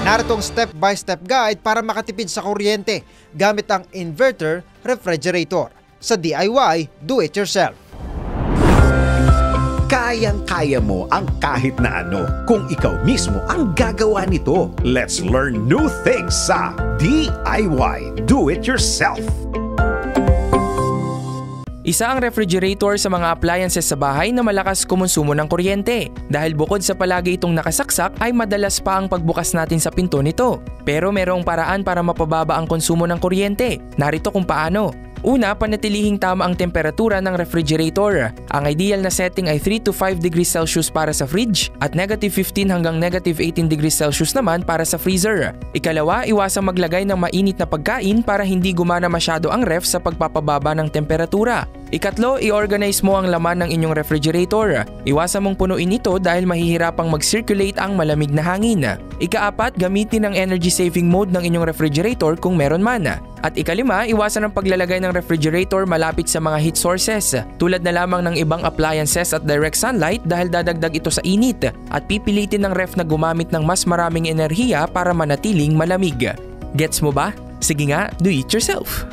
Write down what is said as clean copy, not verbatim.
Narito ang step-by-step guide para makatipid sa kuryente gamit ang inverter refrigerator sa DIY Do-It-Yourself. Kayang-kaya mo ang kahit na ano kung ikaw mismo ang gagawa nito. Let's learn new things sa DIY Do-It-Yourself. Isa ang refrigerator sa mga appliances sa bahay na malakas kumonsumo ng kuryente. Dahil bukod sa palagi itong nakasaksak ay madalas pa ang pagbukas natin sa pinto nito. Pero merong paraan para mapababa ang konsumo ng kuryente. Narito kung paano. Una, panatilihing tama ang temperatura ng refrigerator. Ang ideal na setting ay 3 to 5 degrees Celsius para sa fridge at -15 hanggang -18 degrees Celsius naman para sa freezer. Ikalawa, iwasang maglagay ng mainit na pagkain para hindi gumana masyado ang ref sa pagpapababa ng temperatura. Ikatlo, i-organize mo ang laman ng inyong refrigerator. Iwasan mong punuin ito dahil mahihirapang mag-circulate ang malamig na hangin. Ikaapat, gamitin ang energy saving mode ng inyong refrigerator kung meron man. At ikalima, iwasan ang paglalagay ng refrigerator malapit sa mga heat sources tulad na lamang ng ibang appliances at direct sunlight dahil dadagdag ito sa init at pipilitin ng ref na gumamit ng mas maraming enerhiya para manatiling malamig. Gets mo ba? Sige nga, do it yourself!